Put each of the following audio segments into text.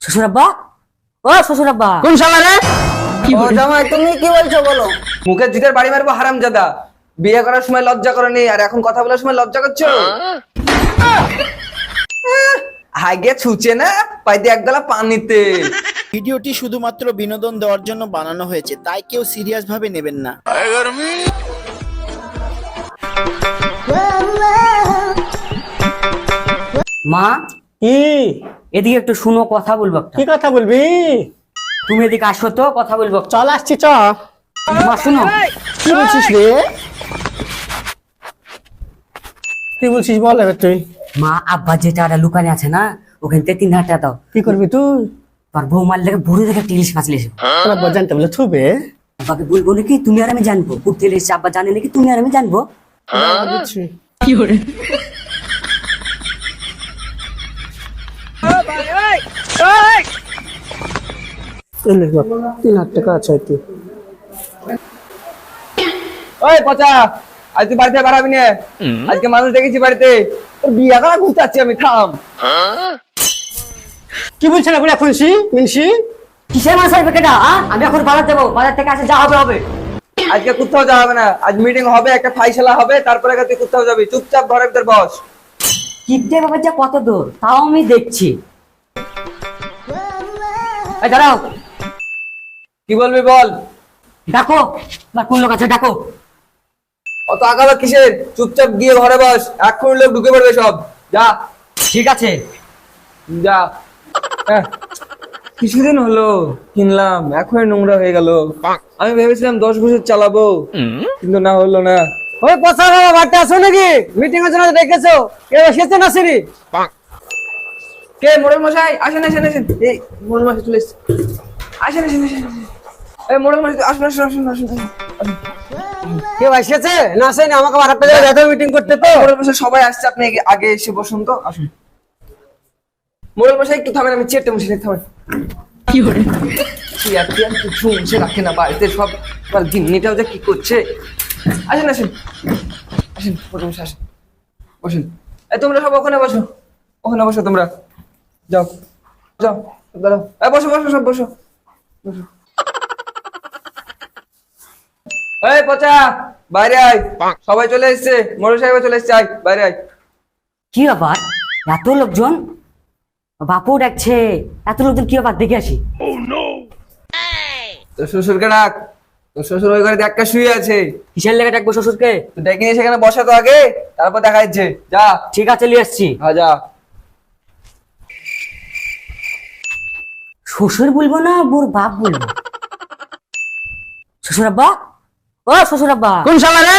শ্বশুর আব্বা, ও শ্বশুর আব্বা। কোন শালা রে? ও জামাই তুমি কি বলছো বলো। মুখের জিতের বাড়ি মারবো হারামজাদা। বিয়ে করার সময় লজ্জা করনি আর এখন কথা বলার সময় লজ্জা করছো? হাগে ছুচে না পাই দিয়ে একগালা পানিতে। ভিডিওটি শুধুমাত্র বিনোদন দেওয়ার জন্য বানানো হয়েছে, তাই কেউ সিরিয়াস ভাবে নেবেন না। মা কি এদিকে একটু শুনো, কথা বলবো একটা। কি কথা বলবি? তুমি এদিকে আসো তো, কথা বলবো। চল আসছি চ। মা শুনো। কি বলছিস রে? কি বলছিস বল এবার তুই। মা আব্বা যে টাকা লুকানে আছে না, ওখান থেকে 3,000 টাকা দাও। কি করবি তুই? আর বৌমার লেগে ভরে দেখে একটা ইলিশ মাছ লিয়েছে। তোর আব্বা জানতে বলে থুবে। আব্বাকে বলবো নাকি তুমি আর আমি জানবো? কুর্তি এসেছে, আব্বা জানে নাকি তুমি আর আমি জানবো? বুঝছি। এই নে বাপ, 3,000 টাকা আছে তুই। ওই পচা, আজ তুই বাড়িতে বাড়াবি না। আজকে মানুষ দেখেছি বাড়িতে, তোর বিয়ে করা ঘুরতে আমি থাম। কি বলছ না বলে ফুলছি মিনসি? কিসের মাছ আসবে কেটা? আমি এখন বাজার যাবো, বাজার থেকে আসে যা হবে হবে। আজকে কোথাও যাওয়া হবে না, আজ মিটিং হবে, একটা ফাইসলা হবে, তারপরে তুই কোথাও যাবি। চুপচাপ ঘরের ভিতর বস। কিপটে বাবার যা কত দূর তাও আমি দেখছি। এই দাঁড়াও, কি বলবি বল। ডাকো না, কোন লোক আছে ডাকো। অত আগাবা কিসের? চুপচাপ গিয়ে ঘরে বস, এখন লোক ঢুকে পড়বে সব। যা ঠিক আছে। যা। কিছুদিন হলো কিনলাম, এখন নোংরা হয়ে গেল। আমি ভেবেছিলাম 10 বছর চালাবো, কিন্তু না হলো না। ওই পচা বাবা বাড়িতে আসো নাকি? মিটিং এর জন্য ডেকেছো? কেউ এসেছে না সিরি? কে? মোড়ল মশাই আসেন আসেন আসেন। এই মোড়ল মশাই চলে এসেছে। আসেন আসেন আসেন আসেন। এই মোড়ল মশাই আসুন আসুন আসুন আসুন আসুন। কেউ এসেছে না আসেনি? আমাকে বাড়াতে যাবে মিটিং করতে তো। মোড়ল মশাই সবাই আসছে, আপনি আগে এসে বসুন তো, আসুন। মোড়ল মশাই একটু থামেন, আমি চেয়ারটা মুছে থামেন। কি হলো? চেয়ার টিয়ার কিছু মুছে রাখে না বাড়িতে সব। গিন্নিটাও যে কি করছে। আসেন আসেন আসেন, মোড়ল মশাই আসেন, বসেন। এই তোমরা সব ওখানে বসো, ওখানে বসো তোমরা। যাও যাও, দাঁড়াও। এই বসো বসো সব বসো বসো। এই পচা, বাইরে আয়। সবাই চলে এসেছে, মোড়ল সাহেব চলে এসেছে, আয় বাইরে আয়। কি ব্যাপার? এত লোকজন, বাপু ডাকছে, এত লোকজন কি ব্যাপার? দেখে আসি। তোর শ্বশুরকে ডাক। তোর শ্বশুর ওই ঘরে দেখা শুয়ে আছে। কিসের লেগে ডাকবো শ্বশুরকে? তো ডেকে নিয়ে সেখানে বসা তো আগে, তারপর দেখা যাচ্ছে। যা। ঠিক আছে, নিয়ে আসছি। হ্যাঁ যা। শ্বশুর বলবো না বোর বাপ বলবো? শ্বশুর আব্বা, ও শ্বশুর আব্বা। কোন শালা রে?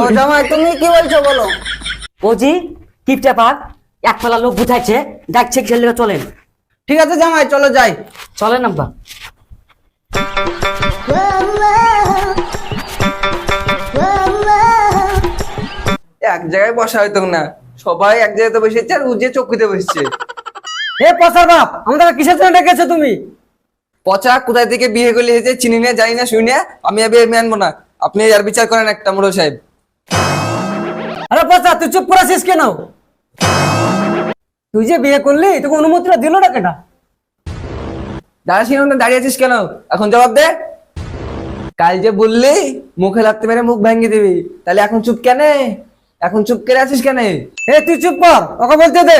ও জামাই তুমি কি বলছো বলো। ও জি, কিপটা পাক এক পালা লোক বুঝাইছে, ডাকছে কিসের লেগে? চলেন। ঠিক আছে জামাই, চলো যাই। চলেন আব্বা। এক জায়গায় বসা হইতো না, সবাই এক জায়গায় তো বসেছে আর উজে চৌকিতে বসছে। হে পচা বাপ, আমাদের কিসের জন্য ডেকেছো তুমি? পচা কোথায় থেকে বিয়ে করলে হয়েছে চিনি না জানি না শুনি না, আমি বিয়ে আনবো না। আপনি আর বিচার করেন একটা, মোড়ল সাহেব। আরে পচা তুই চুপ করে আছিস কেন? তুই যে বিয়ে করলি তোকে অনুমতিটা দিল না কেটা? দাঁড়াচ্ছি না, দাঁড়িয়ে আছিস কেন? এখন জবাব দে। কাল যে বললি মুখে লাগতে মেরে মুখ ভেঙে দিবি, তাহলে এখন চুপ কেন? এখন চুপ করে আছিস কেন? হে তুই চুপ কর, ওকে বলতে দে।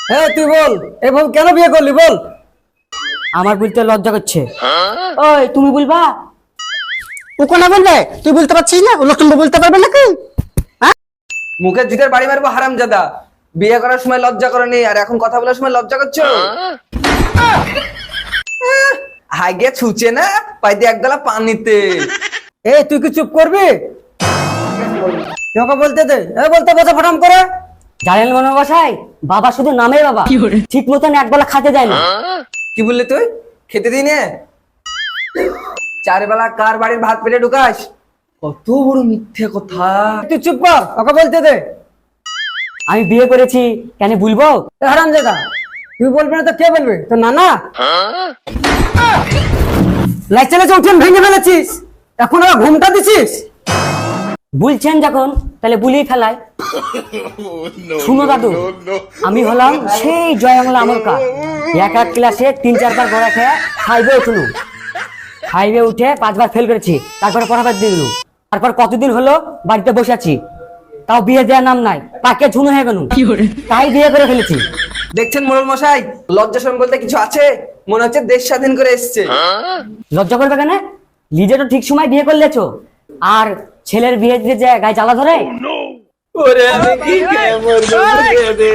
হে তুই বল, এই বল কেন বিয়ে করলি বল? আমার বলতে লজ্জা করছে। ওই তুমি বলবা? ও কোন বলবে? তুই বলতে পারছিস না? ও লোক বলতে পারবে নাকি? মুখের জিতের বাড়ি মারবো হারামজাদা। বিয়ে করার সময় লজ্জা করনি আর এখন কথা বলার সময় লজ্জা করছো? হাগে ছুচে না পাই দিয়ে একগালা পানিতে। এই তুই কি চুপ করবি? ওকে বলতে দে। এই বলতে বসে ফটাম করে। জানেন মনে বসাই, বাবা শুধু নামে বাবা, ঠিক মতন একবেলা খাতে যায় না। কি বললি তুই? খেতে দিই না? 4 বেলা কার বাড়ির ভাত পেটে ঢুকাস? কত বড় মিথ্যে কথা। তুই চুপ কর, ওকে বলতে দে। আমি বিয়ে করেছি, কেন বলবো? হারামজাদা, তুই বলবি না তো কে বলবে? তো নানা লাইট চালিয়ে উঠেন ভেঙে ফেলেছিস, এখন আবার ঘুমটা দিছিস। বলছেন যখন, তাহলে বুলিয়ে ফেলায়। শুনো দাদু, আমি হলাম সেই জয় বাংলা আমলকা। এক এক ক্লাসে 3-4 বার গড়া খেয়ে 5-এ উঠলু, 5-এ উঠে 5 বার ফেল করেছি, তারপরে পড়াবার দিয়ে দিলু। তারপর কতদিন হলো বাড়িতে বসে আছি, তাও বিয়ে দেওয়ার নাম নাই, পাকে ঝুনো হয়ে গেল, তাই বিয়ে করে ফেলেছি। দেখছেন মোড়ল মশাই, লজ্জা শরম বলতে কিছু আছে? মনে হচ্ছে দেশ স্বাধীন করে এসছে। লজ্জা করবে কেন? নিজে তো ঠিক সময় বিয়ে করলেছো, আর ছেলের বিয়ে দিয়ে যে গায়ে জ্বালা ধরে। ওরে আমি কি খেয়ে মরবো রে,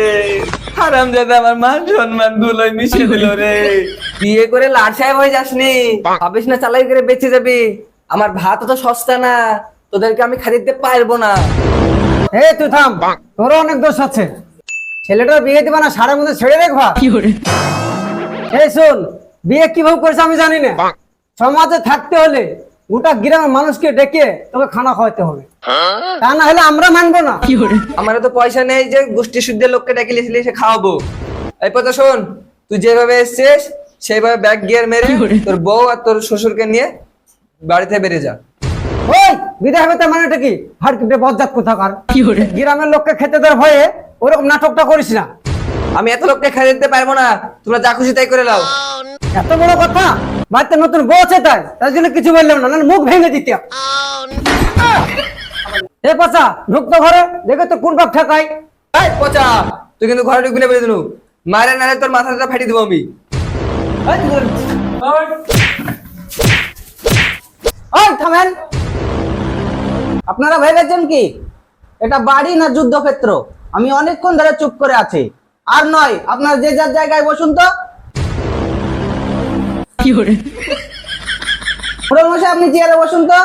হারামজাদা আমার মান সম্মান ধুলোয় মিশিয়ে দিল রে। বিয়ে করে লাট সাহেব হয়ে যাসনি, ভাবিস না চালাই করে বেঁচে যাবি। আমার ভাত তো সস্তা না, তোদেরকে আমি খাইতে পারবো না। এই তুই থাম, তোরও অনেক দোষ আছে। ছেলেটার বিয়ে দিবা না, সারের মধ্যে ছেড়ে রাখবা। এই শোন, বিয়ে কিভাবে করেছে আমি জানি না। সমাজে থাকতে হলে গোটা গ্রামের মানুষকে ডেকে তোকে খানা খাওয়াতে হবে, তা না হলে আমরা মানবো না। আমার তো পয়সা নেই যে গোষ্ঠী শুদ্ধের লোককে ডেকে লিখে লিখে খাওয়াবো। এই কথা শোন, তুই যেভাবে এসছিস সেইভাবে ব্যাগ গিয়ার মেরে তোর বউ আর তোর শ্বশুরকে নিয়ে বাড়িতে বেরিয়ে যা। ওই বিদায় হবে তার মানেটা কি? হাড় কিপটে বজ্জাত কোথাকার। গ্রামের লোককে খেতে দেওয়ার ভয়ে ওরকম নাটকটা করিস না। আমি এত লোককে খাইয়ে দিতে পারবো না, তোমরা যা খুশি তাই করে নাও। এত বড় কথা, বাড়িতে নতুন বউ আছে তাই জন্য কিছু বললাম না, নাহলে মুখ ভেঙে দিতে। এ পচা, ঢুক তো ঘরে, দেখে তো কোন বাপ ঠেকাই। এই পচা, তুই কিন্তু ঘরে ঢুকবি না বলে দিলু, মারে নারে তোর মাথাটা ফাটিয়ে দেবো আমি। ওই থামেন, আপনারা ভেবেছেন কি এটা বাড়ি না যুদ্ধক্ষেত্র? আমি অনেকক্ষণ ধরে চুপ করে আছি। আর নয়, আপনার যে যার জায়গায় বসুন তো। মোড়ল মশাই আপনি চেয়ারে বসুন তো।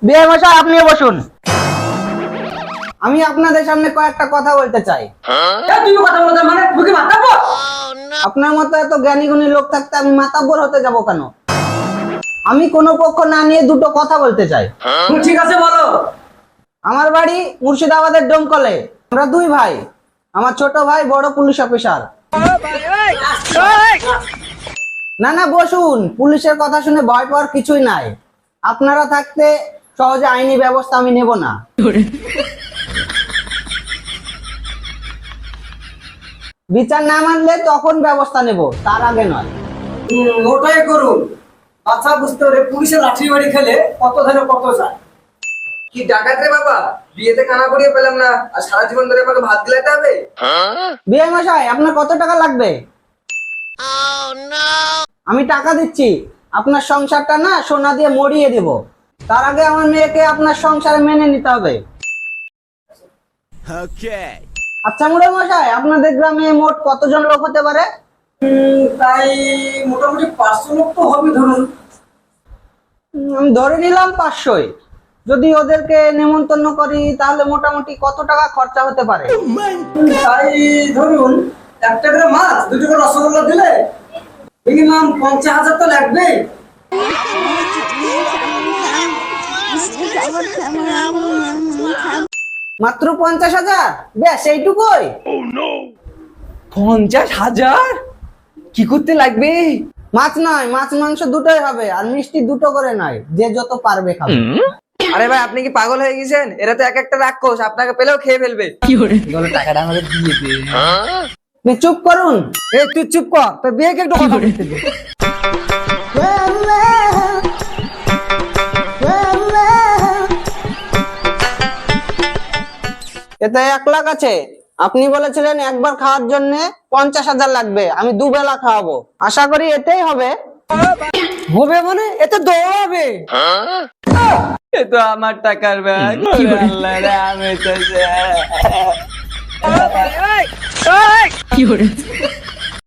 বিয়ে মশাই আপনিও বসুন। আমি আপনাদের সামনে কয়েকটা কথা বলতে চাই। আপনার মতো এত জ্ঞানী গুণী লোক থাকতে আমি মাতাব্বর হতে যাব কেন? আমি কোনো পক্ষ না নিয়ে দুটো কথা বলতে চাই। ঠিক আছে, বলো। আমার বাড়ি মুর্শিদাবাদের ডোমকলে। আমরা দুই ভাই, আমার ছোট ভাই বড় পুলিশ অফিসার। না না বসুন, পুলিশের কথা শুনে ভয় পাওয়ার কিছুই নাই। আপনারা থাকতে সহজে আইনি ব্যবস্থা আমি নেব না। বিচার না মানলে তখন ব্যবস্থা নেব, তার আগে নয়। ওটাই করুন। আচ্ছা বুঝতে পারে, পুলিশের লাঠি বাড়ি খেলে কত ধরে কত যায়। কি ডাকাত রে বাবা, বিয়েতে খানা করিয়ে পেলাম না, আর সারা জীবন ধরে আমাকে ভাত দিলাতে হবে। বিয়ে মশাই আপনার কত টাকা লাগবে? আমি টাকা দিচ্ছি, আপনার সংসারটা না সোনা দিয়ে মরিয়ে দেব। তার আগে আমার মেয়েকে আপনার সংসারে মেনে নিতে হবে। আচ্ছা মোড়ল মশাই, আপনাদের গ্রামে মোট কতজন লোক হতে পারে? তাই মোটামুটি 500 লোক তো হবে ধরুন। আমি ধরে নিলাম 500। যদি ওদেরকে নেমন্তন্ন করি তাহলে মোটামুটি কত টাকা খরচা হতে পারে? তাই ধরুন 1টা করে মাছ, 2টো করে রসগোল্লা দিলে মিনিমাম 50,000 তো লাগবে। মাত্র 50,000? ব্যাস এইটুকুই? 50,000 কি করতে লাগবে? মাছ নয়, মাছ মাংস দুটোই হবে, আর মিষ্টি 2টো করে নয়, যে যত পারবে খাবে। আরে ভাই আপনি কি পাগল হয়ে গেছেন? এরা তো এক একটা রাক্ষস, আপনাকে পেলেও খেয়ে ফেলবে। বলো টাকাটা আমাকে দিয়ে দে। আপনি চুপ করুন। এই তুই চুপ কর, তোর বিয়েকে একটু কথা বলতে দে। এতে 1 লাখ আছে। আপনি বলেছিলেন একবার খাওয়ার জন্য 50,000 লাগবে, আমি 2 বেলা খাওয়াবো। আশা করি এতেই হবে। হবে মানে এতে দৌড়াবে। এ তো আমার টাকার ব্যাগ। আল্লাহ রে, আমি তো